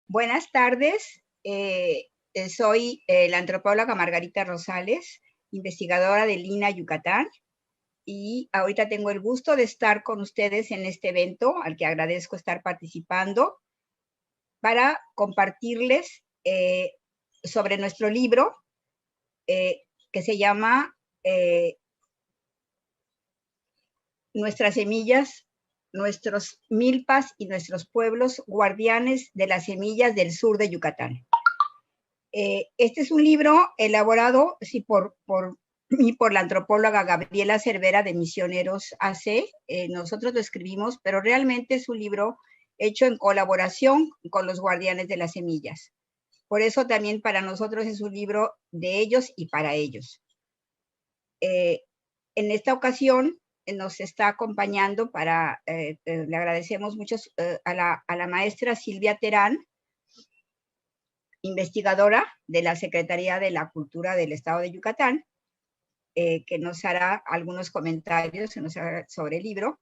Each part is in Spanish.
Buenas tardes, soy la antropóloga Margarita Rosales, investigadora de Lina, Yucatán, y ahorita tengo el gusto de estar con ustedes en este evento, al que agradezco estar participando, para compartirles sobre nuestro libro, que se llama Nuestras semillas, nuestros milpas y nuestros pueblos, guardianes de las semillas del sur de Yucatán. Este es un libro elaborado por la antropóloga Gabriela Cervera de Misioneros AC. Nosotros lo escribimos, pero realmente es un libro hecho en colaboración con los guardianes de las semillas. Por eso también para nosotros es un libro de ellos y para ellos. En esta ocasión nos está acompañando le agradecemos mucho a la maestra Silvia Terán, investigadora de la Secretaría de la Cultura del Estado de Yucatán, que nos hará algunos comentarios sobre el libro,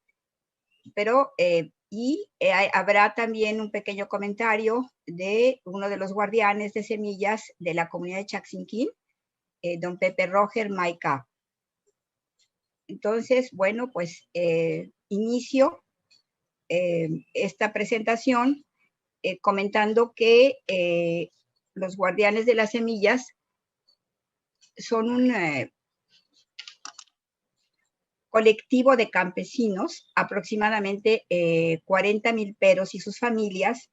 pero habrá también un pequeño comentario de uno de los guardianes de semillas de la comunidad de Chaxinquín, don Pepe Roger Maica. Entonces, bueno, pues inicio esta presentación comentando que los guardianes de las semillas son un colectivo de campesinos, aproximadamente 40 milperos y sus familias,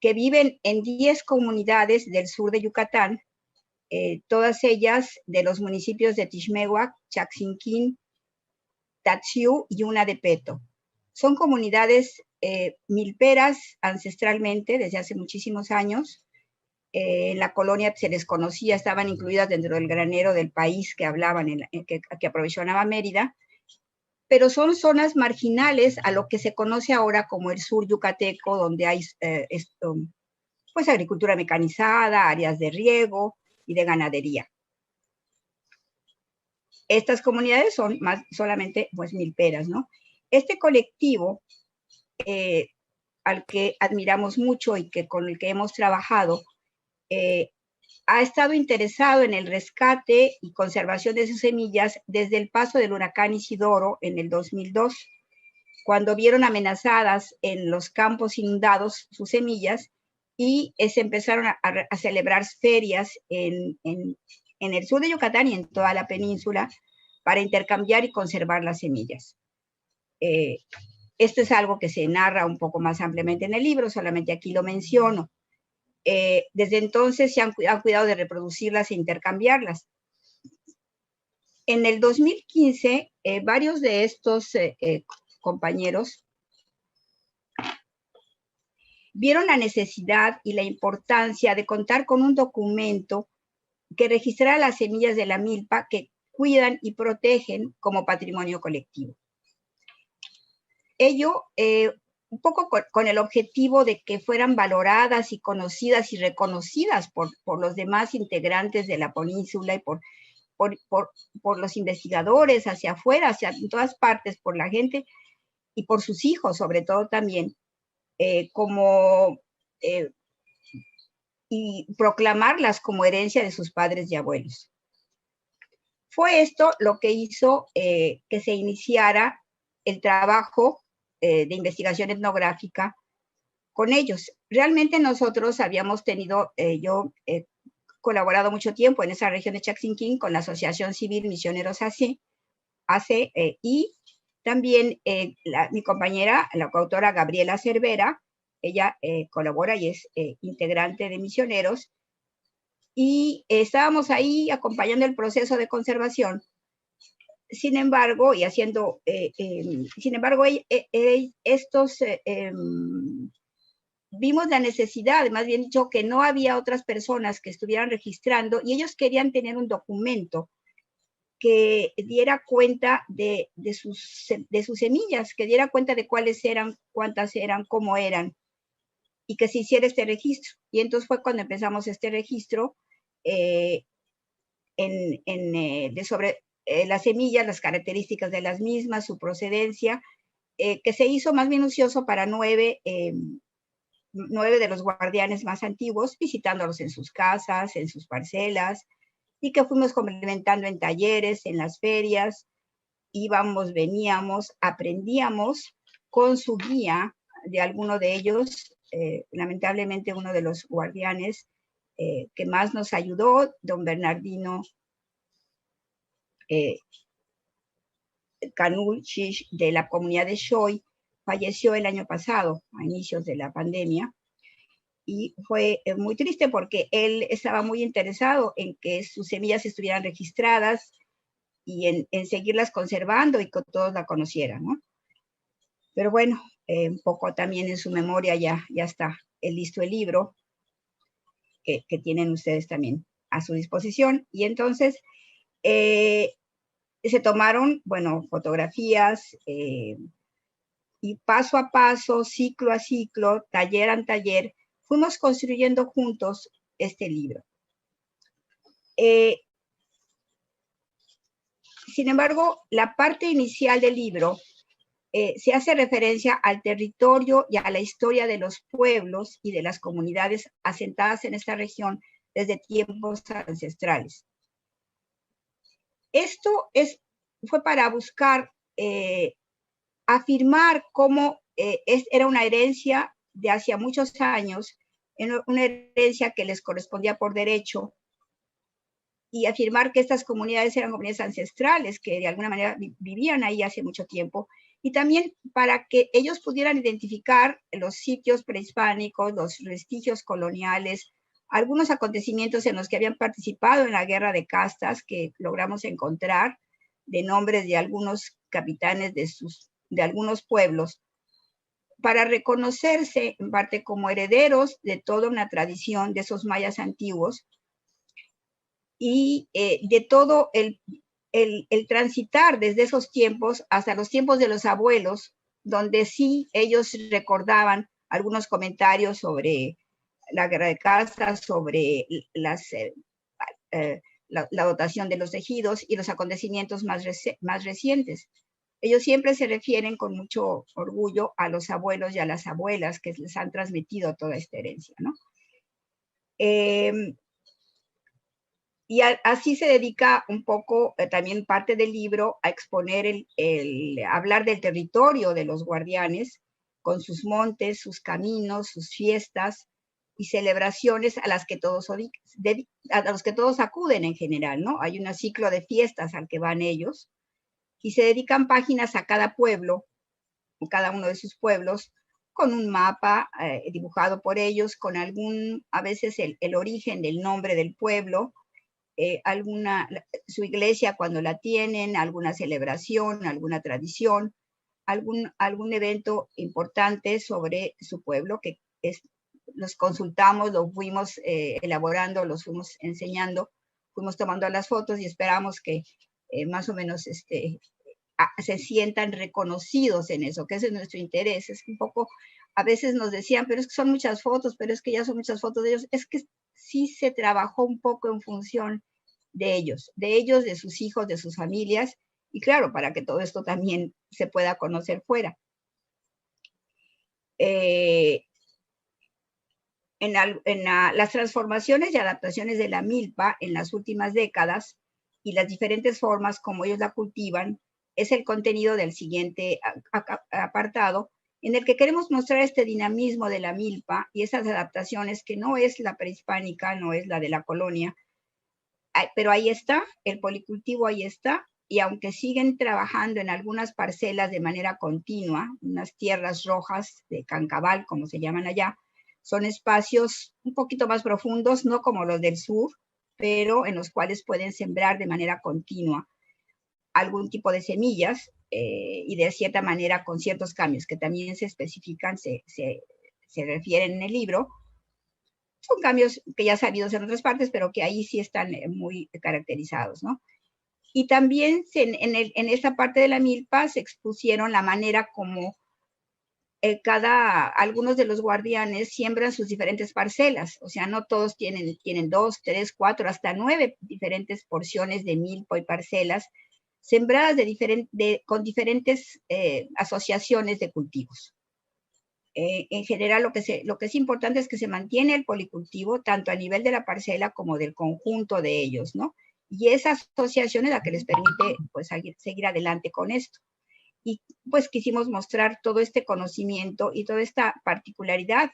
que viven en 10 comunidades del sur de Yucatán, todas ellas de los municipios de Tixmehuac, Chaxinquín, Taxiú y una de Peto. Son comunidades milperas ancestralmente, desde hace muchísimos años. En la colonia se les conocía, estaban incluidas dentro del granero del país que hablaban, que aprovisionaba Mérida, pero son zonas marginales a lo que se conoce ahora como el sur yucateco, donde hay pues agricultura mecanizada, áreas de riego y de ganadería. Estas comunidades son solamente pues milperas, ¿no? Este colectivo al que admiramos mucho y con el que hemos trabajado, ha estado interesado en el rescate y conservación de sus semillas desde el paso del huracán Isidoro en el 2002, cuando vieron amenazadas en los campos inundados sus semillas y se empezaron a celebrar ferias en en el sur de Yucatán y en toda la península para intercambiar y conservar las semillas. Esto es algo que se narra un poco más ampliamente en el libro, solamente aquí lo menciono. Desde entonces se han cuidado de reproducirlas e intercambiarlas. En el 2015, varios de estos compañeros vieron la necesidad y la importancia de contar con un documento que registrara las semillas de la milpa que cuidan y protegen como patrimonio colectivo. Ello, un poco con el objetivo de que fueran valoradas y conocidas y reconocidas por los demás integrantes de la península y por los investigadores hacia afuera, hacia en todas partes, por la gente y por sus hijos, sobre todo también, y proclamarlas como herencia de sus padres y abuelos. Fue esto lo que hizo que se iniciara el trabajo de investigación etnográfica con ellos. Realmente nosotros habíamos tenido, yo he colaborado mucho tiempo en esa región de Chaxinquín con la Asociación Civil Misioneros AC, y también mi compañera, la coautora Gabriela Cervera, ella colabora y es integrante de Misioneros, y estábamos ahí acompañando el proceso de conservación. Sin embargo, y haciendo, vimos la necesidad, más bien dicho, que no había otras personas que estuvieran registrando y ellos querían tener un documento que diera cuenta de sus semillas, que diera cuenta de cuáles eran, cuántas eran, cómo eran, y que se hiciera este registro. Y entonces fue cuando empezamos este registro sobre las semillas, las características de las mismas, su procedencia, que se hizo más minucioso para 9 de los guardianes más antiguos, visitándolos en sus casas, en sus parcelas, y que fuimos complementando en talleres, en las ferias, íbamos, veníamos, aprendíamos con su guía de alguno de ellos, lamentablemente uno de los guardianes que más nos ayudó, don Bernardino Canul Shish, de la comunidad de Xoy, falleció el año pasado, a inicios de la pandemia, y fue muy triste porque él estaba muy interesado en que sus semillas estuvieran registradas y en seguirlas conservando y que todos la conocieran, ¿no? Pero bueno, un poco también en su memoria ya está listo el libro que tienen ustedes también a su disposición. Y entonces se tomaron, bueno, fotografías y paso a paso, ciclo a ciclo, taller a taller, fuimos construyendo juntos este libro. Sin embargo, la parte inicial del libro se hace referencia al territorio y a la historia de los pueblos y de las comunidades asentadas en esta región desde tiempos ancestrales. Esto fue para buscar afirmar cómo era una herencia de hace muchos años, una herencia que les correspondía por derecho, y afirmar que estas comunidades eran comunidades ancestrales, que de alguna manera vivían ahí hace mucho tiempo, y también para que ellos pudieran identificar los sitios prehispánicos, los vestigios coloniales, algunos acontecimientos en los que habían participado en la guerra de castas que logramos encontrar, de nombres de algunos capitanes de algunos pueblos, para reconocerse en parte como herederos de toda una tradición de esos mayas antiguos y de todo el transitar desde esos tiempos hasta los tiempos de los abuelos, donde sí ellos recordaban algunos comentarios sobre la guerra de castas, sobre la dotación de los tejidos y los acontecimientos más recientes. Ellos siempre se refieren con mucho orgullo a los abuelos y a las abuelas que les han transmitido toda esta herencia, ¿no? Y así se dedica un poco, también parte del libro, a exponer hablar del territorio de los guardianes, con sus montes, sus caminos, sus fiestas, y celebraciones a las que todos acuden en general, ¿no? Hay un ciclo de fiestas al que van ellos y se dedican páginas a cada pueblo, cada uno de sus pueblos, con un mapa dibujado por ellos, con a veces el origen del nombre del pueblo, su iglesia cuando la tienen, alguna celebración, alguna tradición, algún evento importante sobre su pueblo que los consultamos, lo fuimos elaborando, los fuimos enseñando, fuimos tomando las fotos y esperamos que más o menos se sientan reconocidos en eso, que ese es nuestro interés. Es un poco, a veces nos decían, pero es que son muchas fotos, pero es que ya son muchas fotos de ellos. Es que sí se trabajó un poco en función de ellos, de sus hijos, de sus familias, y claro, para que todo esto también se pueda conocer fuera. Las transformaciones y adaptaciones de la milpa en las últimas décadas y las diferentes formas como ellos la cultivan es el contenido del siguiente apartado, en el que queremos mostrar este dinamismo de la milpa y esas adaptaciones que no es la prehispánica, no es la de la colonia, pero ahí está, el policultivo ahí está, y aunque siguen trabajando en algunas parcelas de manera continua, unas tierras rojas de cancabal, como se llaman allá, son espacios un poquito más profundos, no como los del sur, pero en los cuales pueden sembrar de manera continua algún tipo de semillas y de cierta manera con ciertos cambios que también se especifican, se refieren en el libro. Son cambios que ya sabidos en otras partes, pero que ahí sí están muy caracterizados, ¿no? Y también en esta parte de la milpa se expusieron la manera como algunos de los guardianes siembran sus diferentes parcelas, o sea, no todos tienen 2, 3, 4, hasta 9 diferentes porciones de milpa y parcelas sembradas con diferentes asociaciones de cultivos. En general, lo que es importante es que se mantiene el policultivo tanto a nivel de la parcela como del conjunto de ellos, ¿no? Y esa asociación es la que les permite pues, seguir adelante con esto. Y pues quisimos mostrar todo este conocimiento y toda esta particularidad.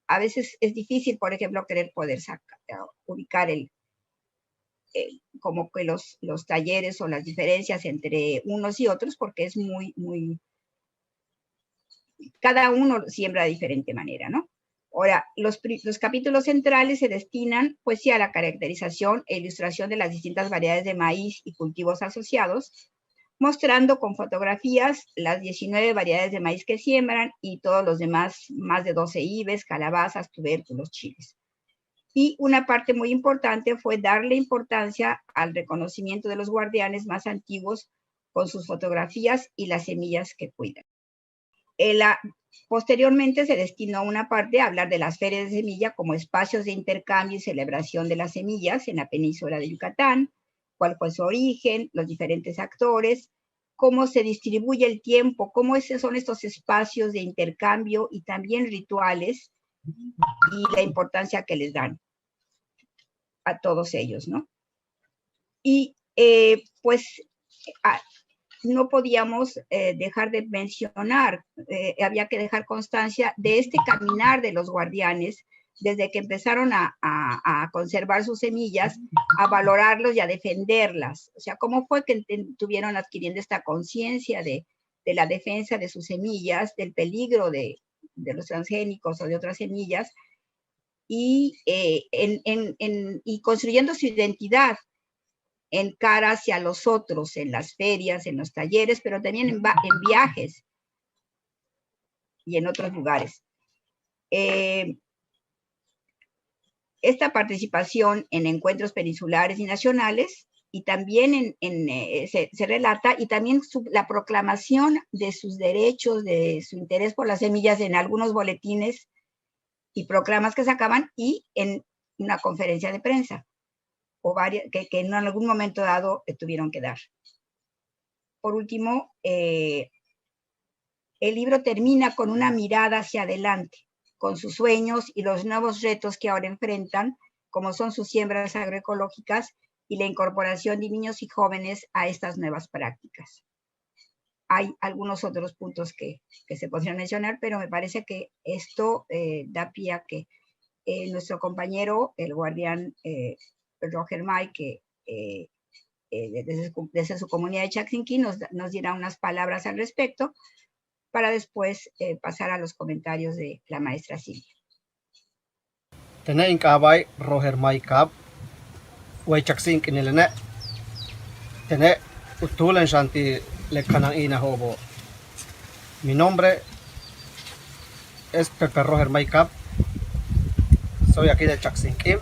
A veces es difícil, por ejemplo, poder ubicar como que los talleres o las diferencias entre unos y otros, porque es cada uno siembra de diferente manera, ¿no? Ahora, los capítulos centrales se destinan, pues sí, a la caracterización e ilustración de las distintas variedades de maíz y cultivos asociados, mostrando con fotografías las 19 variedades de maíz que siembran y todos los demás, más de 12 ibes, calabazas, tubérculos, chiles. Y una parte muy importante fue darle importancia al reconocimiento de los guardianes más antiguos con sus fotografías y las semillas que cuidan. Posteriormente se destinó una parte a hablar de las ferias de semilla como espacios de intercambio y celebración de las semillas en la península de Yucatán, cuál fue su origen, los diferentes actores, cómo se distribuye el tiempo, cómo son estos espacios de intercambio y también rituales y la importancia que les dan a todos ellos, ¿no? Y pues no podíamos dejar de mencionar, había que dejar constancia de este caminar de los guardianes, desde que empezaron a conservar sus semillas, a valorarlos y a defenderlas. O sea, cómo fue que tuvieron adquiriendo esta conciencia de la defensa de sus semillas, del peligro de los transgénicos o de otras semillas, y construyendo su identidad en cara hacia los otros, en las ferias, en los talleres, pero también en viajes y en otros lugares. Esta participación en encuentros peninsulares y nacionales, y también se relata, y también la proclamación de sus derechos, de su interés por las semillas en algunos boletines y proclamas que sacaban, y en una conferencia de prensa, o varias, que en algún momento dado tuvieron que dar. Por último, el libro termina con una mirada hacia adelante, con sus sueños y los nuevos retos que ahora enfrentan, como son sus siembras agroecológicas y la incorporación de niños y jóvenes a estas nuevas prácticas. Hay algunos otros puntos que se podrían mencionar, pero me parece que esto da pie a que nuestro compañero, el guardián Roger May, que desde su comunidad de Chaxinquí nos dirá unas palabras al respecto, para después pasar a los comentarios de la maestra Silvia. Tene inkabay Roger May Kab, way Chaxinquí nilene, tene utulen shanti le kanang hobo. Mi nombre es Pepe Roger May Kab, soy aquí de Chaxinquí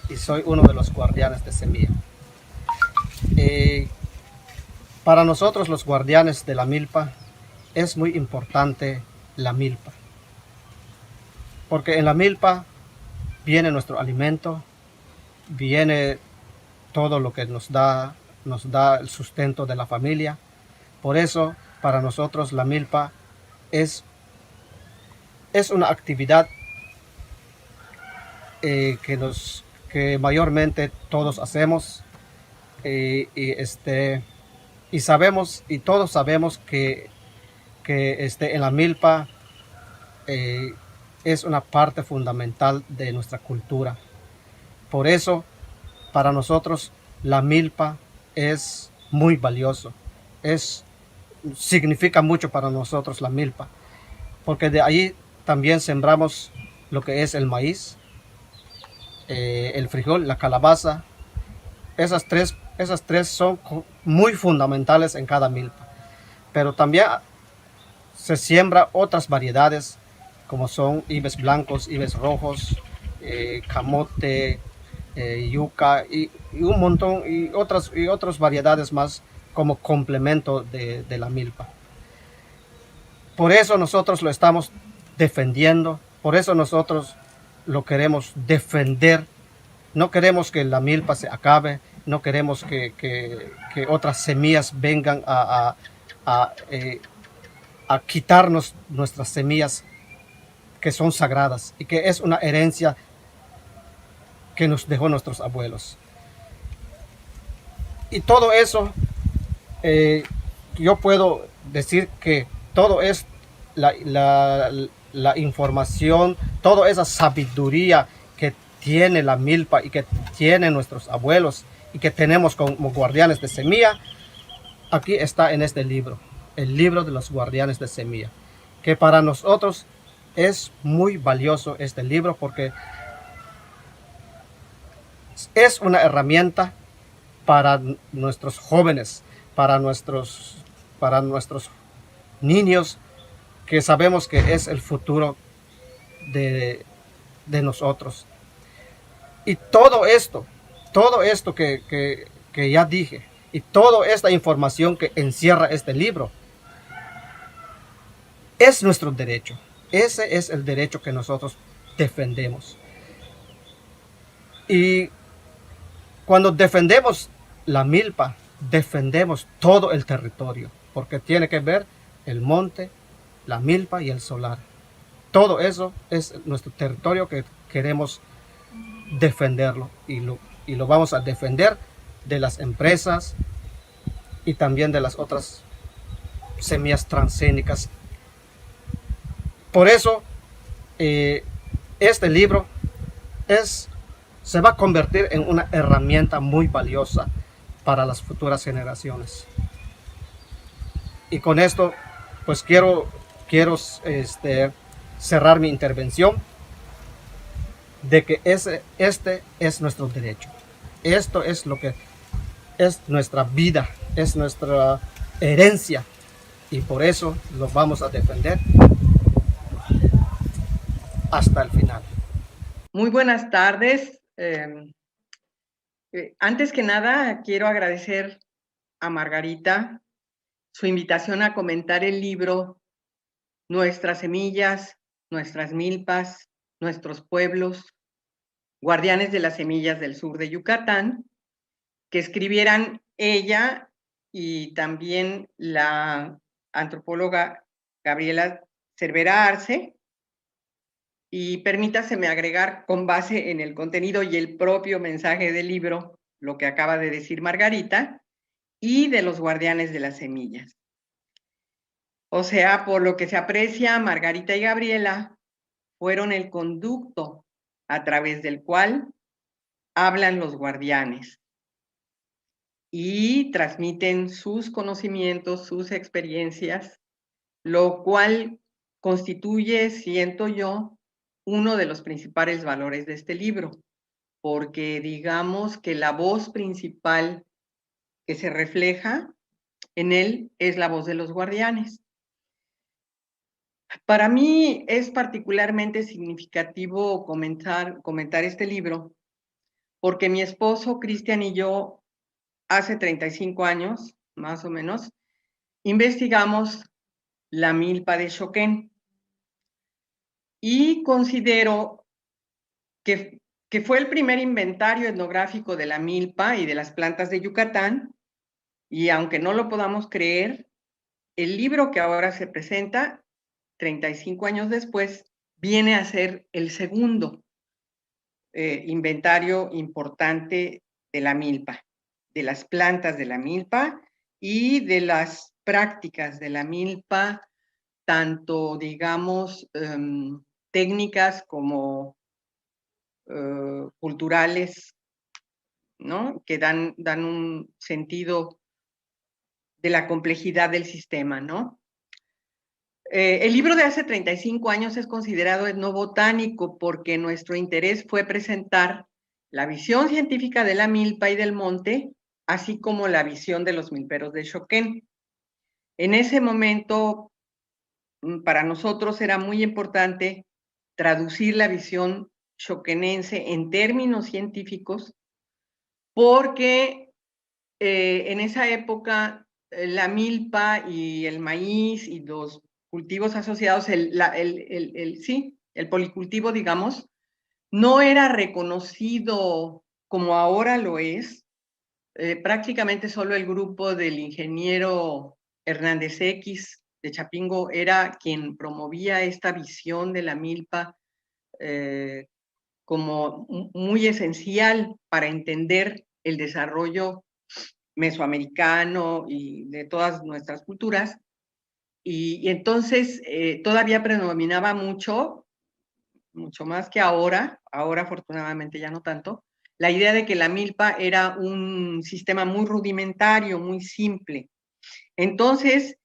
y soy uno de los guardianes de semilla. Para nosotros los guardianes de la milpa es muy importante la milpa, porque en la milpa viene nuestro alimento, viene todo lo que nos da el sustento de la familia. Por eso para nosotros la milpa es una actividad que mayormente todos hacemos, y sabemos, y todos sabemos que en la milpa es una parte fundamental de nuestra cultura. Por eso para nosotros la milpa es muy valioso, significa mucho para nosotros la milpa, porque de ahí también sembramos lo que es el maíz, el frijol, la calabaza. Esas tres son muy fundamentales en cada milpa, pero también se siembra otras variedades como son ibes blancos, ibes rojos, camote, yuca y un montón y otras variedades más como complemento de la milpa. Por eso nosotros lo estamos defendiendo, por eso nosotros lo queremos defender. No queremos que la milpa se acabe, no queremos que otras semillas vengan a quitarnos nuestras semillas que son sagradas y que es una herencia que nos dejó nuestros abuelos. Y todo eso, yo puedo decir que todo es la información, toda esa sabiduría que tiene la milpa y que tienen nuestros abuelos y que tenemos como guardianes de semilla, aquí está en este libro, el libro de los guardianes de semilla, que para nosotros es muy valioso este libro porque es una herramienta para nuestros jóvenes, para nuestros niños, que sabemos que es el futuro de nosotros. Y todo esto que ya dije, y toda esta información que encierra este libro, es nuestro derecho. Ese es el derecho que nosotros defendemos. Y cuando defendemos la milpa, defendemos todo el territorio, porque tiene que ver el monte, la milpa y el solar. Todo eso es nuestro territorio que queremos defenderlo y lo vamos a defender de las empresas y también de las otras semillas transgénicas. Por eso este libro se va a convertir en una herramienta muy valiosa para las futuras generaciones. Y con esto pues quiero cerrar mi intervención de que este es nuestro derecho. Esto es lo que es nuestra vida, es nuestra herencia, y por eso lo vamos a defender hasta el final. Muy buenas tardes. Antes que nada, quiero agradecer a Margarita su invitación a comentar el libro Nuestras semillas, nuestras milpas, nuestros pueblos, guardianes de las semillas del sur de Yucatán, que escribieran ella y también la antropóloga Gabriela Cervera Arce. Y permítaseme agregar, con base en el contenido y el propio mensaje del libro, lo que acaba de decir Margarita, y de los guardianes de las semillas. O sea, por lo que se aprecia, Margarita y Gabriela fueron el conducto a través del cual hablan los guardianes y transmiten sus conocimientos, sus experiencias, lo cual constituye, siento yo, uno de los principales valores de este libro, porque digamos que la voz principal que se refleja en él es la voz de los guardianes. Para mí es particularmente significativo comentar este libro, porque mi esposo Cristian y yo, hace 35 años, más o menos, investigamos la milpa de Choquén y considero que fue el primer inventario etnográfico de la milpa y de las plantas de Yucatán, y aunque no lo podamos creer, el libro que ahora se presenta, 35 años después, viene a ser el segundo inventario importante de la milpa, de las plantas de la milpa y de las prácticas de la milpa, tanto, digamos, técnicas como culturales, ¿no? Que dan un sentido de la complejidad del sistema, ¿no? El libro de hace 35 años es considerado etnobotánico porque nuestro interés fue presentar la visión científica de la milpa y del monte, así como la visión de los milperos de Choquén. En ese momento, para nosotros era muy importante traducir la visión choquenense en términos científicos, porque en esa época la milpa y el maíz y los cultivos asociados, el policultivo, digamos, no era reconocido como ahora lo es. Prácticamente solo el grupo del ingeniero Hernández X de Chapingo era quien promovía esta visión de la milpa como muy esencial para entender el desarrollo mesoamericano y de todas nuestras culturas. Y entonces todavía predominaba mucho más que ahora afortunadamente ya no tanto, la idea de que la milpa era un sistema muy rudimentario, muy simple. Entonces,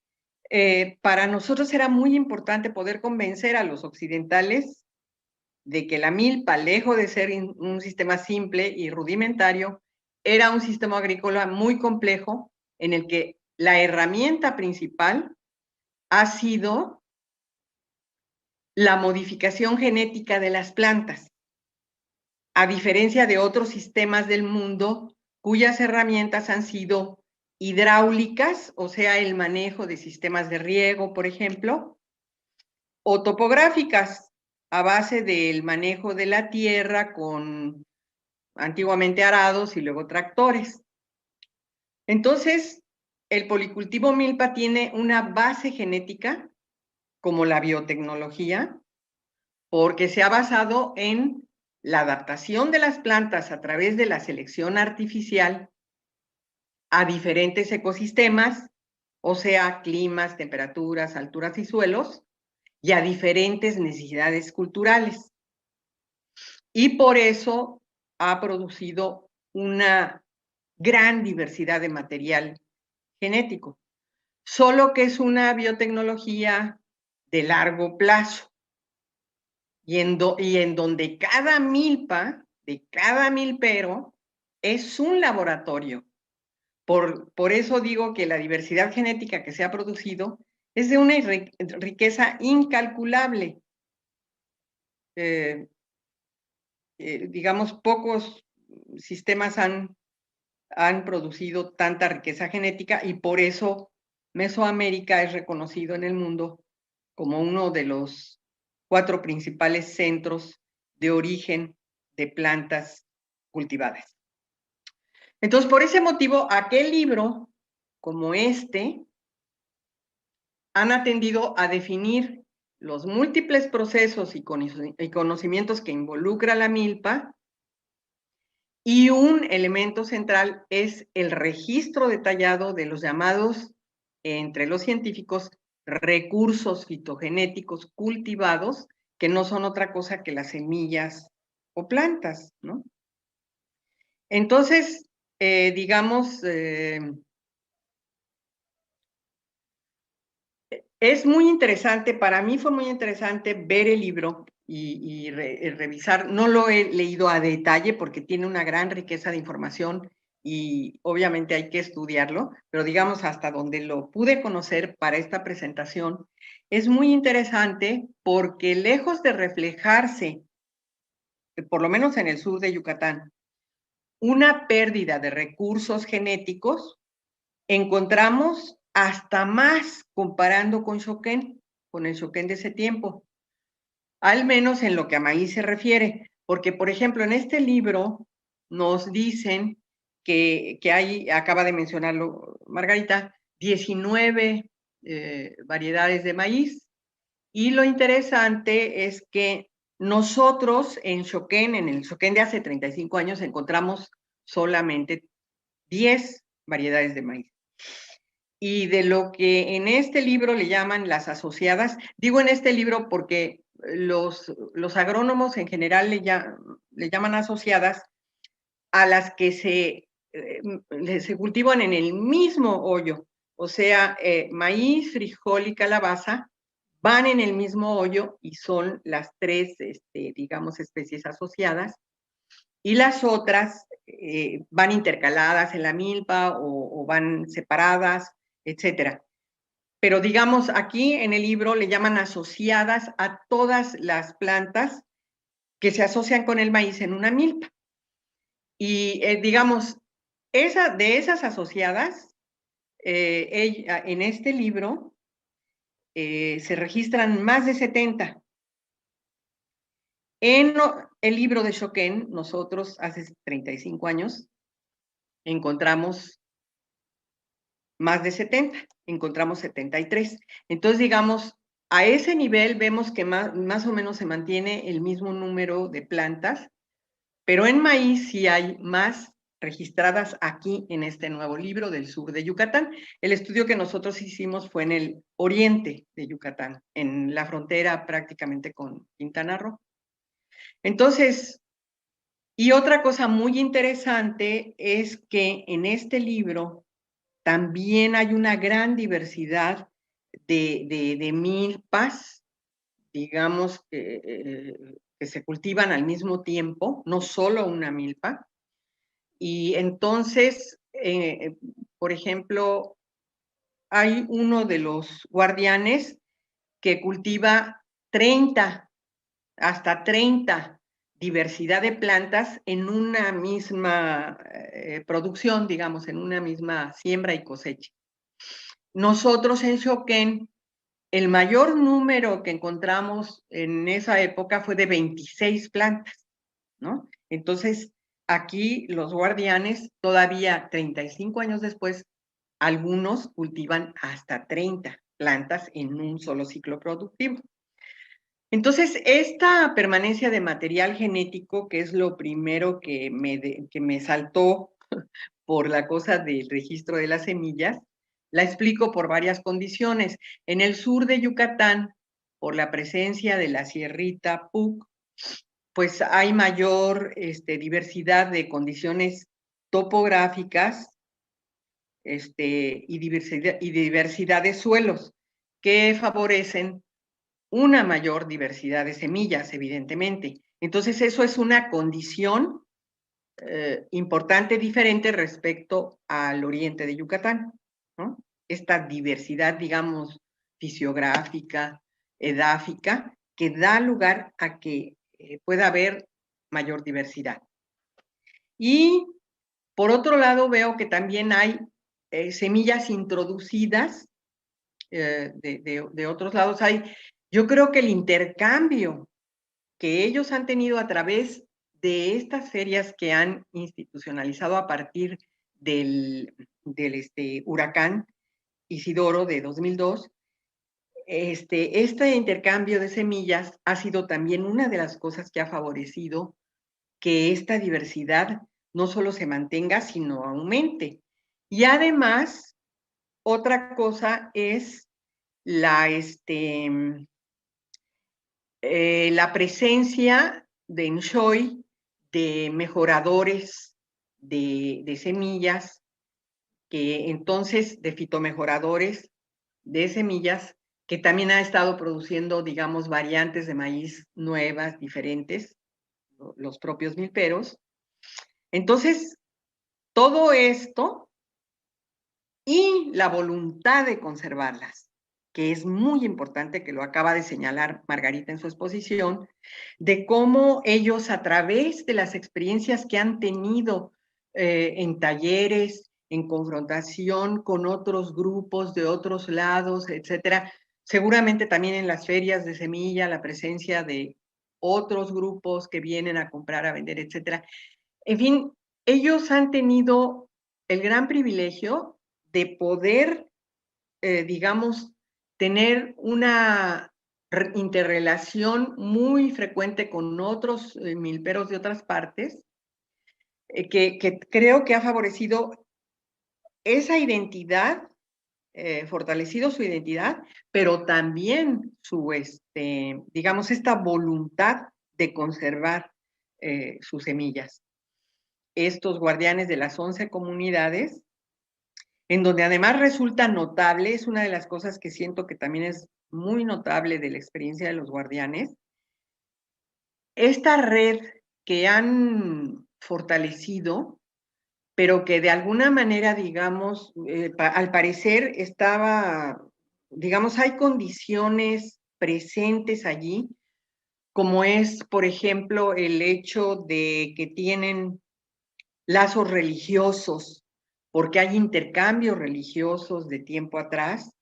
para nosotros era muy importante poder convencer a los occidentales de que la milpa, lejos de ser un sistema simple y rudimentario, era un sistema agrícola muy complejo en el que la herramienta principal ha sido la modificación genética de las plantas, a diferencia de otros sistemas del mundo cuyas herramientas han sido hidráulicas, o sea, el manejo de sistemas de riego, por ejemplo, o topográficas, a base del manejo de la tierra con antiguamente arados y luego tractores. Entonces, el policultivo milpa tiene una base genética, como la biotecnología, porque se ha basado en la adaptación de las plantas a través de la selección artificial a diferentes ecosistemas, o sea, climas, temperaturas, alturas y suelos, y a diferentes necesidades culturales. Y por eso ha producido una gran diversidad de material genético, solo que es una biotecnología de largo plazo y en donde cada milpa de cada milpero es un laboratorio. Por eso digo que la diversidad genética que se ha producido es de una riqueza incalculable. Digamos, pocos sistemas han producido tanta riqueza genética y por eso Mesoamérica es reconocido en el mundo como uno de los 4 principales centros de origen de plantas cultivadas. Entonces, por ese motivo, aquel libro, como este, han atendido a definir los múltiples procesos y conocimientos que involucra la milpa, y un elemento central es el registro detallado de los llamados, entre los científicos, recursos fitogenéticos cultivados, que no son otra cosa que las semillas o plantas, ¿no? Entonces, digamos, es muy interesante, para mí fue muy interesante ver el libro y revisar. No lo he leído a detalle porque tiene una gran riqueza de información y obviamente hay que estudiarlo, pero digamos hasta donde lo pude conocer para esta presentación, es muy interesante porque lejos de reflejarse, por lo menos en el sur de Yucatán, una pérdida de recursos genéticos, encontramos hasta más comparando con Xoquén, con el Xoquén de ese tiempo, al menos en lo que a maíz se refiere, porque por ejemplo en este libro nos dicen que hay, acaba de mencionarlo Margarita, 19 variedades de maíz, y lo interesante es que nosotros en Xoquén, en el Xoquén de hace 35 años, encontramos solamente 10 variedades de maíz. Y de lo que en este libro le llaman las asociadas, digo en este libro porque los agrónomos en general le llaman asociadas a las que se cultivan en el mismo hoyo, o sea, maíz, frijol y calabaza van en el mismo hoyo y son las tres, digamos, especies asociadas, y las otras van intercaladas en la milpa o van separadas, etcétera. Pero digamos, aquí en el libro le llaman asociadas a todas las plantas que se asocian con el maíz en una milpa. Y digamos, de esas asociadas, en este libro se registran más de 70. En el libro de Xoquén, nosotros hace 35 años encontramos más de 70, encontramos 73. Entonces, digamos, a ese nivel vemos que más o menos se mantiene el mismo número de plantas, pero en maíz sí hay más registradas aquí en este nuevo libro del sur de Yucatán. El estudio que nosotros hicimos fue en el oriente de Yucatán, en la frontera prácticamente con Quintana Roo. Entonces, y otra cosa muy interesante es que en este libro también hay una gran diversidad de milpas, digamos, que se cultivan al mismo tiempo, no solo una milpa. Y entonces, por ejemplo, hay uno de los guardianes que cultiva 30, hasta 30 diversidad de plantas en una misma producción, digamos, en una misma siembra y cosecha. Nosotros en Xoquén, el mayor número que encontramos en esa época fue de 26 plantas, ¿no? Entonces, aquí los guardianes, todavía 35 años después, algunos cultivan hasta 30 plantas en un solo ciclo productivo. Entonces, esta permanencia de material genético, que es lo primero que me saltó por la cosa del registro de las semillas, la explico por varias condiciones. En el sur de Yucatán, por la presencia de la sierrita Puc, pues hay mayor diversidad de condiciones topográficas y diversidad de suelos que favorecen una mayor diversidad de semillas, evidentemente. Entonces, eso es una condición importante, diferente respecto al oriente de Yucatán, ¿no? Esta diversidad, digamos, fisiográfica, edáfica, que da lugar a que pueda haber mayor diversidad. Y, por otro lado, veo que también hay semillas introducidas de otros lados. Yo creo que el intercambio que ellos han tenido a través de estas ferias que han institucionalizado a partir del huracán Isidoro de 2002, este intercambio de semillas ha sido también una de las cosas que ha favorecido que esta diversidad no solo se mantenga, sino aumente. Y además, otra cosa es la presencia de Nshoy de mejoradores de semillas, que entonces de fitomejoradores de semillas, que también ha estado produciendo, digamos, variantes de maíz nuevas, diferentes, los propios milperos. Entonces, todo esto y la voluntad de conservarlas, que es muy importante, que lo acaba de señalar Margarita en su exposición, de cómo ellos, a través de las experiencias que han tenido en talleres, en confrontación con otros grupos de otros lados, etcétera, seguramente también en las ferias de semilla, la presencia de otros grupos que vienen a comprar, a vender, etcétera. En fin, ellos han tenido el gran privilegio de poder, digamos, tener una interrelación muy frecuente con otros milperos de otras partes, que creo que ha favorecido esa identidad, fortalecido su identidad, pero también su, digamos, esta voluntad de conservar sus semillas. Estos guardianes de las 11 comunidades, en donde además resulta notable, es una de las cosas que siento que también es muy notable de la experiencia de los guardianes, esta red que han fortalecido, pero que de alguna manera, digamos, al parecer estaba, digamos, hay condiciones presentes allí, como es, por ejemplo, el hecho de que tienen lazos religiosos, porque hay intercambios religiosos de tiempo atrás.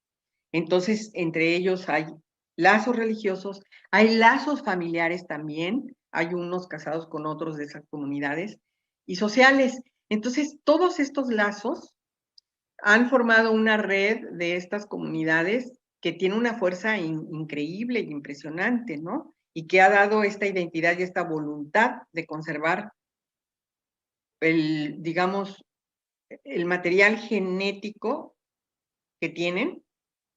Entonces, entre ellos hay lazos religiosos, hay lazos familiares también, hay unos casados con otros de esas comunidades, y sociales. Entonces, todos estos lazos han formado una red de estas comunidades que tiene una fuerza increíble y impresionante, ¿no? Y que ha dado esta identidad y esta voluntad de conservar el, digamos, el material genético que tienen,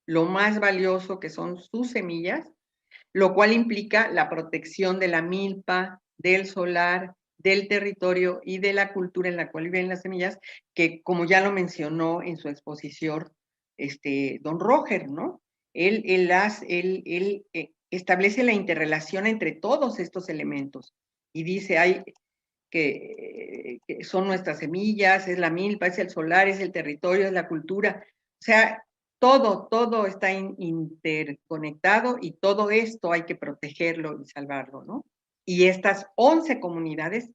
lo más valioso que son sus semillas, lo cual implica la protección de la milpa, del solar, del territorio y de la cultura en la cual viven las semillas, que como ya lo mencionó en su exposición don Roger, ¿no? Él establece la interrelación entre todos estos elementos y dice, hay que son nuestras semillas, es la milpa, es el solar, es el territorio, es la cultura. O sea, todo está interconectado y todo esto hay que protegerlo y salvarlo, ¿no? Y estas 11 comunidades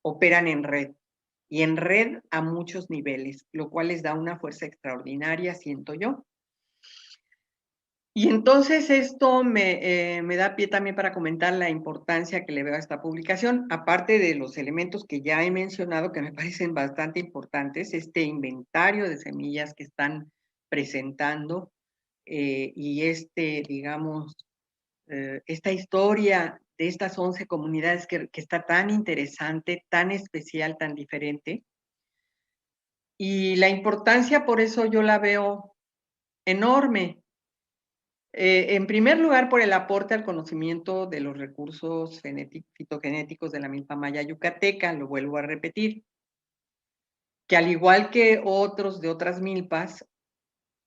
operan en red, y en red a muchos niveles, lo cual les da una fuerza extraordinaria, siento yo. Y entonces esto me da pie también para comentar la importancia que le veo a esta publicación, aparte de los elementos que ya he mencionado, que me parecen bastante importantes, este inventario de semillas que están presentando y digamos, esta historia de estas 11 comunidades que está tan interesante, tan especial, tan diferente. Y la importancia, por eso yo la veo enorme. En primer lugar, por el aporte al conocimiento de los recursos fitogenéticos de la milpa maya yucateca, lo vuelvo a repetir, que al igual que otros de otras milpas,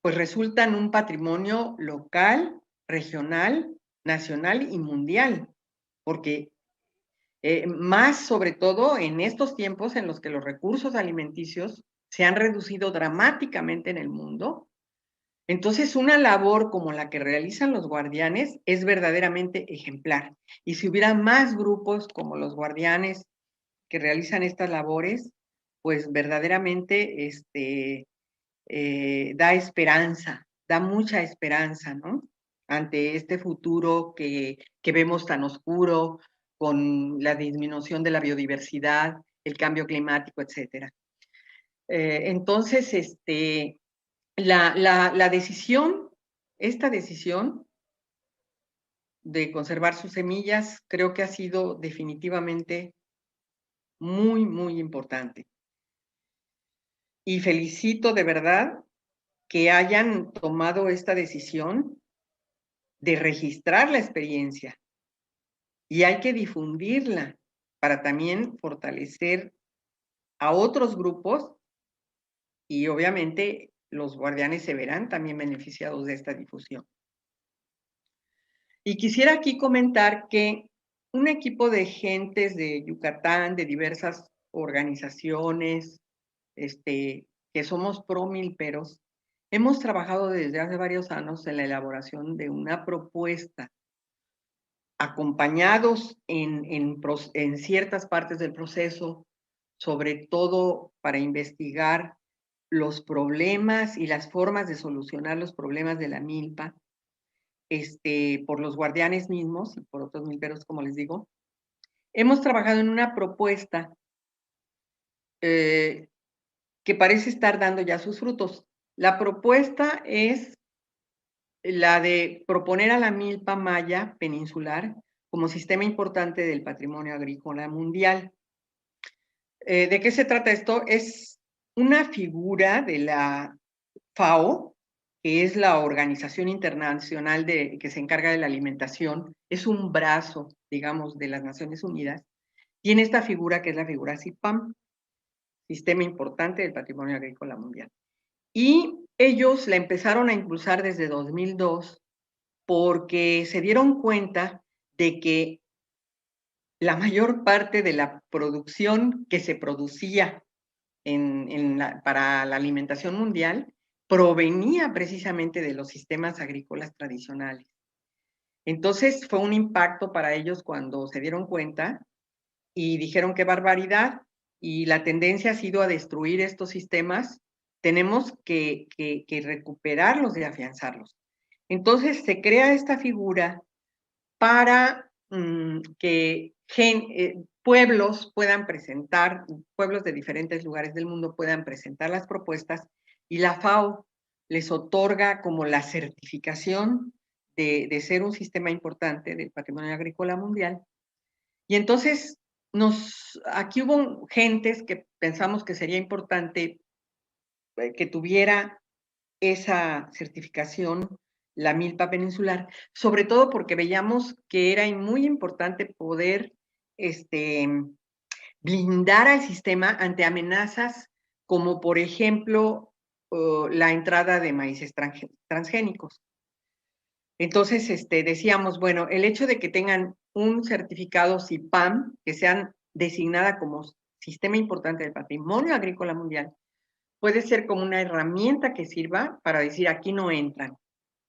pues resultan un patrimonio local, regional, nacional y mundial, porque más sobre todo en estos tiempos en los que los recursos alimenticios se han reducido dramáticamente en el mundo. Entonces, una labor como la que realizan los guardianes es verdaderamente ejemplar. Y si hubiera más grupos como los guardianes que realizan estas labores, pues verdaderamente da esperanza, da mucha esperanza, ¿no? Ante este futuro que vemos tan oscuro, con la disminución de la biodiversidad, el cambio climático, etcétera. Entonces, la decisión, esta decisión de conservar sus semillas, creo que ha sido definitivamente muy, muy importante. Y felicito de verdad que hayan tomado esta decisión de registrar la experiencia. Y hay que difundirla, para también fortalecer a otros grupos y obviamente los guardianes se verán también beneficiados de esta difusión. Y quisiera aquí comentar que un equipo de gentes de Yucatán, de diversas organizaciones, que somos pro milperos, hemos trabajado desde hace varios años en la elaboración de una propuesta, acompañados en ciertas partes del proceso, sobre todo para investigar los problemas y las formas de solucionar los problemas de la milpa, por los guardianes mismos y por otros milperos, como les digo. Hemos trabajado en una propuesta que parece estar dando ya sus frutos. La propuesta es la de proponer a la milpa maya peninsular como sistema importante del patrimonio agrícola mundial. ¿De qué se trata esto? Es una figura de la FAO, que es la Organización Internacional que se encarga de la alimentación, es un brazo, digamos, de las Naciones Unidas. Tiene esta figura que es la figura CIPAM, Sistema Importante del Patrimonio Agrícola Mundial. Y ellos la empezaron a impulsar desde 2002 porque se dieron cuenta de que la mayor parte de la producción que se producía para la alimentación mundial provenía precisamente de los sistemas agrícolas tradicionales. Entonces fue un impacto para ellos cuando se dieron cuenta y dijeron qué barbaridad, y la tendencia ha sido a destruir estos sistemas. Tenemos que recuperarlos y afianzarlos. Entonces se crea esta figura para que pueblos puedan presentar, pueblos de diferentes lugares del mundo puedan presentar las propuestas, y la FAO les otorga como la certificación de ser un sistema importante del patrimonio agrícola mundial. Y entonces aquí hubo gentes que pensamos que sería importante que tuviera esa certificación la milpa peninsular, sobre todo porque veíamos que era muy importante poder blindar al sistema ante amenazas como, por ejemplo, la entrada de maíces transgénicos. Entonces, decíamos, bueno, el hecho de que tengan un certificado CIPAM, que sean designada como Sistema Importante del Patrimonio Agrícola Mundial, puede ser como una herramienta que sirva para decir, aquí no entran,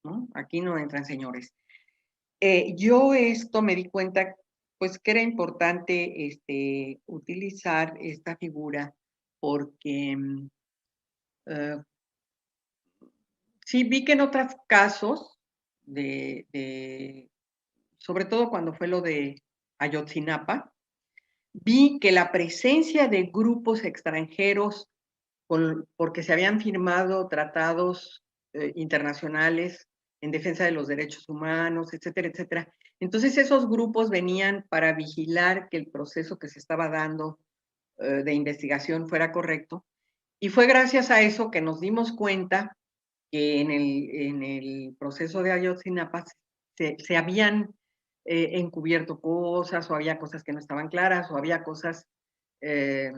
¿no? Aquí no entran, señores. Yo esto me di cuenta, pues, que era importante utilizar esta figura porque sí vi que en otros casos, sobre todo cuando fue lo de Ayotzinapa, vi que la presencia de grupos extranjeros, porque se habían firmado tratados internacionales en defensa de los derechos humanos, etcétera, etcétera. Entonces esos grupos venían para vigilar que el proceso que se estaba dando de investigación fuera correcto. Y fue gracias a eso que nos dimos cuenta que en el proceso de Ayotzinapa se habían encubierto cosas, o había cosas que no estaban claras, o había cosas que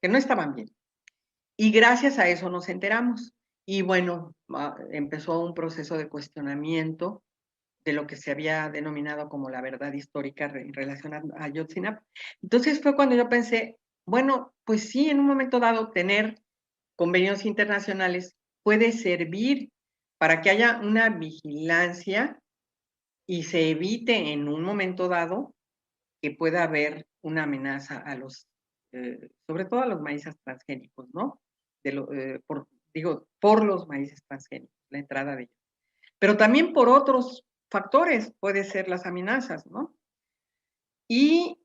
no estaban bien. Y gracias a eso nos enteramos. Y bueno, empezó un proceso de cuestionamiento de lo que se había denominado como la verdad histórica en relación a Ayotzinapa. Entonces fue cuando yo pensé, bueno, pues sí, en un momento dado tener convenios internacionales puede servir para que haya una vigilancia y se evite en un momento dado que pueda haber una amenaza a sobre todo a los maíces transgénicos, ¿no? Por los maíces transgénicos, la entrada de ellos. Pero también por otros factores puede ser las amenazas, ¿no? Y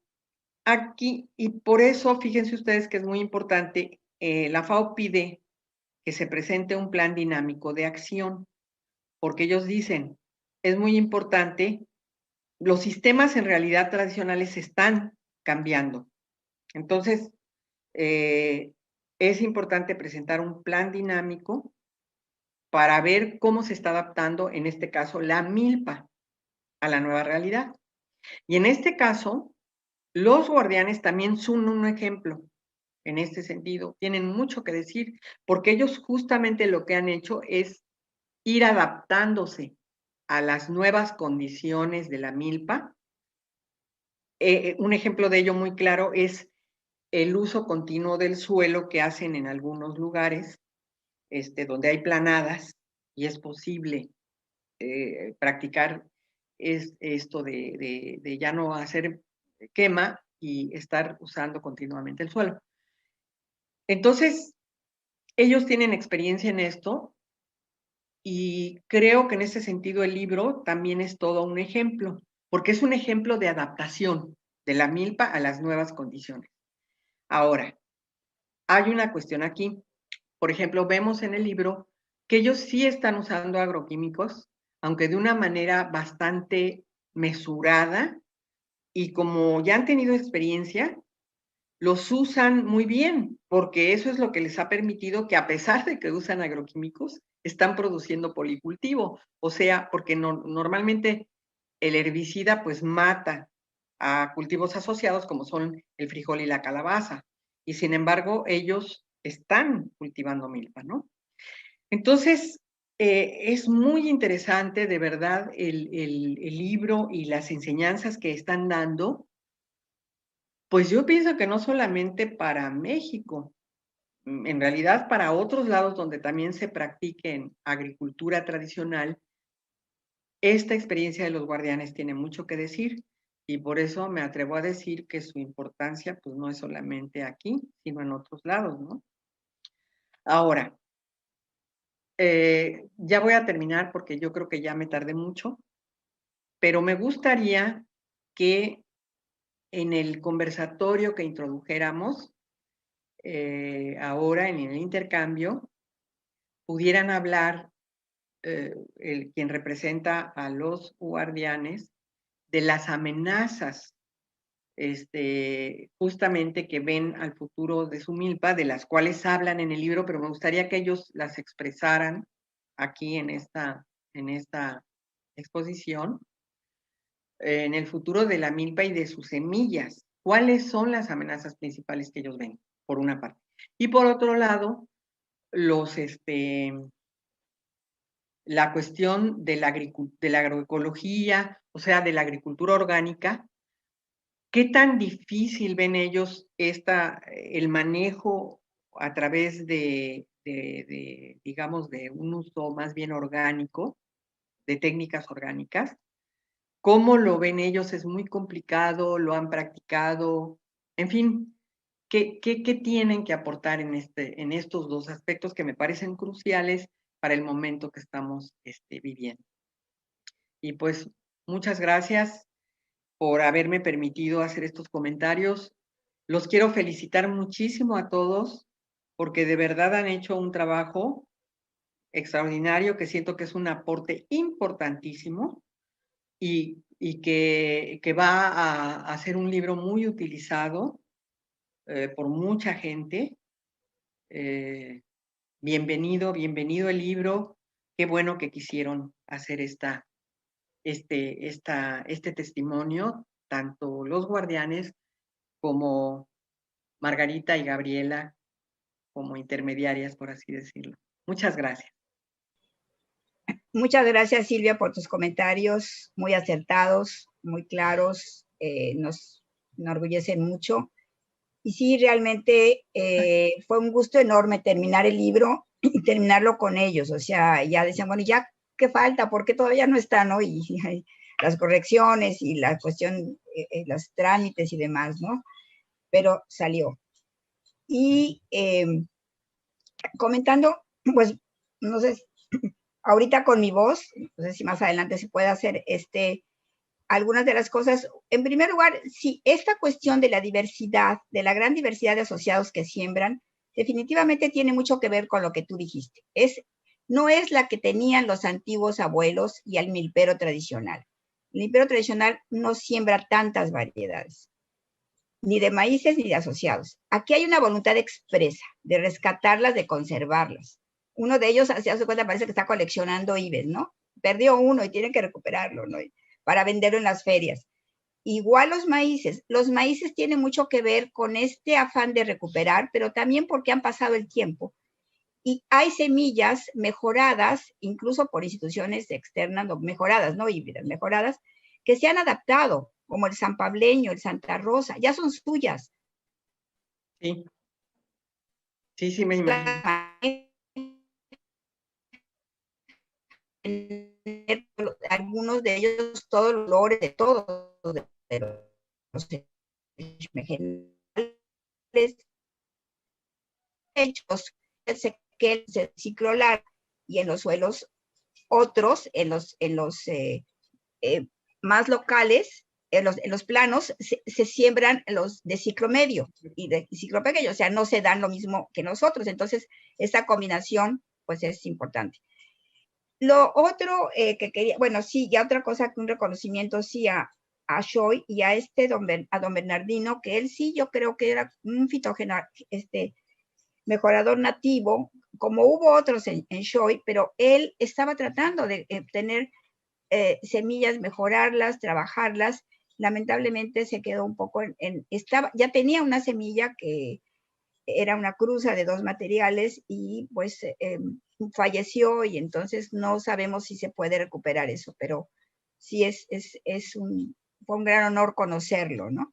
aquí, y por eso, fíjense ustedes que es muy importante, la FAO pide que se presente un plan dinámico de acción, porque ellos dicen, es muy importante, los sistemas en realidad tradicionales están cambiando. Entonces, es importante presentar un plan dinámico para ver cómo se está adaptando, en este caso, la milpa a la nueva realidad. Y en este caso, Los guardianes también son un ejemplo en este sentido. Tienen mucho que decir, porque ellos justamente lo que han hecho es ir adaptándose a las nuevas condiciones de la milpa. Un ejemplo de ello muy claro es el uso continuo del suelo que hacen en algunos lugares, donde hay planadas, y es posible practicar esto de ya no hacer quema y estar usando continuamente el suelo. Entonces, ellos tienen experiencia en esto y creo que en ese sentido el libro también es todo un ejemplo, porque es un ejemplo de adaptación de la milpa a las nuevas condiciones. Ahora, hay una cuestión aquí. Por ejemplo, vemos en el libro que ellos sí están usando agroquímicos, aunque de una manera bastante mesurada, y como ya han tenido experiencia, los usan muy bien, porque eso es lo que les ha permitido que, a pesar de que usan agroquímicos, están produciendo policultivo. O sea, porque normalmente el herbicida pues mata a cultivos asociados como son el frijol y la calabaza. Y sin embargo, ellos están cultivando milpa, ¿no? Entonces, es muy interesante de verdad el libro y las enseñanzas que están dando. Pues yo pienso que no solamente para México, en realidad para otros lados donde también se practique agricultura tradicional, esta experiencia de los guardianes tiene mucho que decir, y por eso me atrevo a decir que su importancia pues no es solamente aquí, sino en otros lados, ¿no? Ahora, ya voy a terminar porque yo creo que ya me tardé mucho, pero me gustaría que en el conversatorio que introdujéramos ahora en el intercambio pudieran hablar quien representa a los guardianes de las amenazas justamente que ven al futuro de su milpa, de las cuales hablan en el libro, pero me gustaría que ellos las expresaran aquí en esta exposición, en el futuro de la milpa y de sus semillas. ¿Cuáles son las amenazas principales que ellos ven? Por una parte. Y por otro lado, la cuestión de la agroecología, o sea, de la agricultura orgánica. ¿Qué tan difícil ven ellos el manejo a través digamos, de un uso más bien orgánico, de técnicas orgánicas? ¿Cómo lo ven ellos? ¿Es muy complicado? ¿Lo han practicado? En fin, ¿qué tienen que aportar en estos dos aspectos que me parecen cruciales para el momento que estamos viviendo? Y pues, muchas gracias por haberme permitido hacer estos comentarios. Los quiero felicitar muchísimo a todos porque de verdad han hecho un trabajo extraordinario que siento que es un aporte importantísimo y que va a ser un libro muy utilizado por mucha gente. Bienvenido el libro. Qué bueno que quisieron hacer este testimonio, tanto los guardianes como Margarita y Gabriela, como intermediarias, por así decirlo. Muchas gracias. Muchas gracias, Silvia, por tus comentarios muy acertados, muy claros, nos enorgullecen mucho. Y sí, realmente fue un gusto enorme terminar el libro y terminarlo con ellos. O sea, ya decían, bueno, ¿ya qué falta? ¿Por qué todavía no está, no? Y las correcciones y la cuestión, los trámites y demás, ¿no? Pero salió. Y comentando, pues, no sé, ahorita con mi voz, no sé si más adelante se puede hacer algunas de las cosas. En primer lugar, sí, esta cuestión de la diversidad, de la gran diversidad de asociados que siembran, definitivamente tiene mucho que ver con lo que tú dijiste. No es la que tenían los antiguos abuelos y el milpero tradicional. El milpero tradicional no siembra tantas variedades, ni de maíces ni de asociados. Aquí hay una voluntad expresa de rescatarlas, de conservarlas. Uno de ellos, se hace cuenta, parece que está coleccionando IBES, ¿no? Perdió uno y tiene que recuperarlo, ¿no? Para venderlo en las ferias. Igual los maíces. Los maíces tienen mucho que ver con este afán de recuperar, pero también porque han pasado el tiempo. Y hay semillas mejoradas, incluso por instituciones externas, no, mejoradas, no híbridas, mejoradas, que se han adaptado, como el San Pableño, el Santa Rosa, ya son suyas. Sí, sí, me imagino. Algunos de ellos, todos los olores de todos, de los vegetales hechos, que el ciclo largo, y en los suelos otros, en los más locales, en los planos, se siembran los de ciclo medio y de ciclo pequeño, o sea, no se dan lo mismo que nosotros. Entonces, esta combinación, pues es importante. Lo otro que quería, bueno, sí, ya otra cosa que un reconocimiento sí a Shoy y a don Bernardino, que él sí, yo creo que era un mejorador nativo, como hubo otros en Shoy, pero él estaba tratando de tener semillas, mejorarlas, trabajarlas. Lamentablemente se quedó un poco ya tenía una semilla que era una cruza de dos materiales y pues falleció, y entonces no sabemos si se puede recuperar eso, pero sí fue un gran honor conocerlo, ¿no?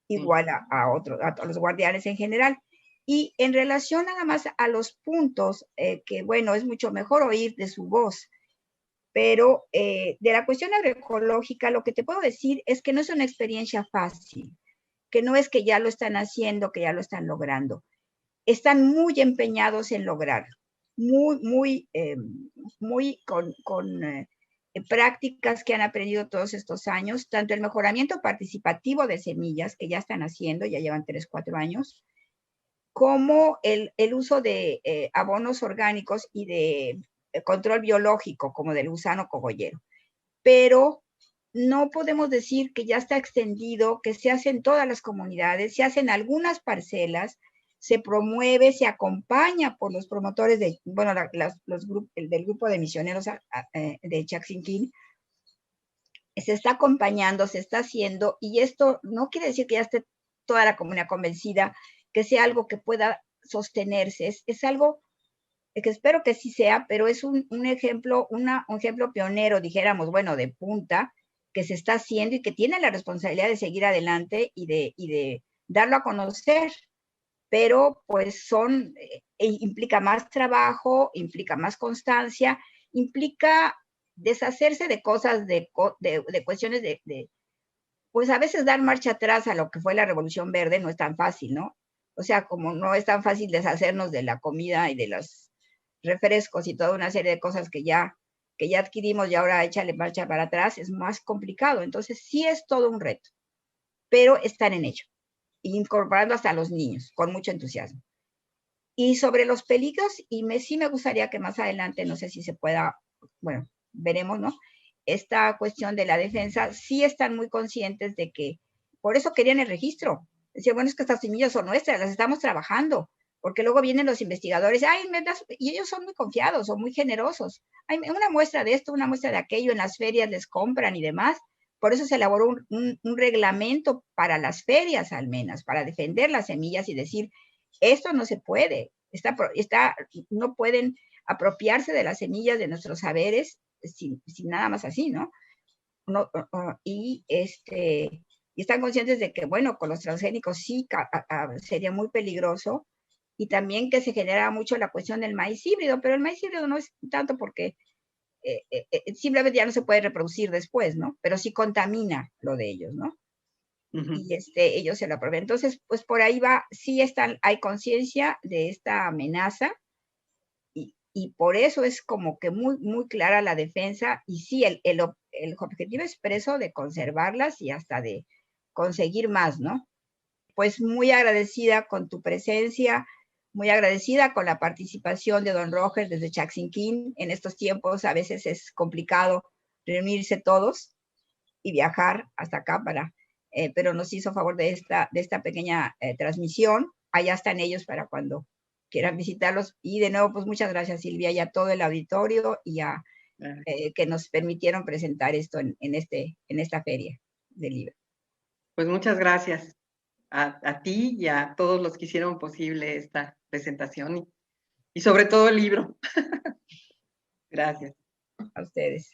Igual a los guardianes en general. Y en relación nada más a los puntos, que bueno, es mucho mejor oír de su voz, pero de la cuestión agroecológica, lo que te puedo decir es que no es una experiencia fácil, que no es que ya lo están haciendo, que ya lo están logrando. Están muy empeñados en lograrlo, muy con prácticas que han aprendido todos estos años, tanto el mejoramiento participativo de semillas, que ya están haciendo, ya llevan 3, 4 años, como el uso de abonos orgánicos y de control biológico, como del gusano cogollero. Pero no podemos decir que ya está extendido, que se hace en todas las comunidades, se hace en algunas parcelas, se promueve, se acompaña por los promotores de, bueno, del grupo de misioneros de Chaxinquín, se está acompañando, se está haciendo, y esto no quiere decir que ya esté toda la comunidad convencida, que sea algo que pueda sostenerse, es algo que espero que sí sea, pero es un ejemplo, un ejemplo pionero, dijéramos, bueno, de punta, que se está haciendo y que tiene la responsabilidad de seguir adelante y de darlo a conocer, pero pues implica más trabajo, implica más constancia, implica deshacerse de cosas, de cuestiones pues a veces dar marcha atrás a lo que fue la Revolución Verde no es tan fácil, ¿no? O sea, como no es tan fácil deshacernos de la comida y de los refrescos y toda una serie de cosas que ya adquirimos y ahora échale marcha para atrás, es más complicado. Entonces sí es todo un reto, pero están en ello, incorporando hasta a los niños con mucho entusiasmo. Y sobre los peligros, sí me gustaría que más adelante, no sé si se pueda, bueno, veremos, ¿no? Esta cuestión de la defensa, sí están muy conscientes de que, por eso querían el registro. Decían, bueno, es que estas semillas son nuestras, las estamos trabajando, porque luego vienen los investigadores, y ellos son muy confiados, son muy generosos. Hay una muestra de esto, una muestra de aquello, en las ferias les compran y demás. Por eso se elaboró un reglamento para las ferias, al menos, para defender las semillas y decir, esto no se puede, no pueden apropiarse de las semillas de nuestros saberes sin nada más así, ¿no? Y están conscientes de que, bueno, con los transgénicos sí sería muy peligroso, y también que se genera mucho la cuestión del maíz híbrido, pero el maíz híbrido no es tanto porque simplemente ya no se puede reproducir después, ¿no? Pero sí contamina lo de ellos, ¿no? Y ellos se lo aprueban. Entonces, pues por ahí va, sí hay conciencia de esta amenaza, y por eso es como que muy, muy clara la defensa, y sí, el objetivo expreso de conservarlas y hasta de conseguir más, ¿no? Pues muy agradecida con tu presencia, muy agradecida con la participación de don Roger desde Chaxinquín. En estos tiempos a veces es complicado reunirse todos y viajar hasta acá pero nos hizo favor de esta pequeña transmisión. Allá están ellos para cuando quieran visitarlos. Y de nuevo, pues muchas gracias, Silvia, y a todo el auditorio y que nos permitieron presentar esto en esta feria. del libro. Pues muchas gracias a ti y a todos los que hicieron posible esta presentación y sobre todo el libro. Gracias. A ustedes.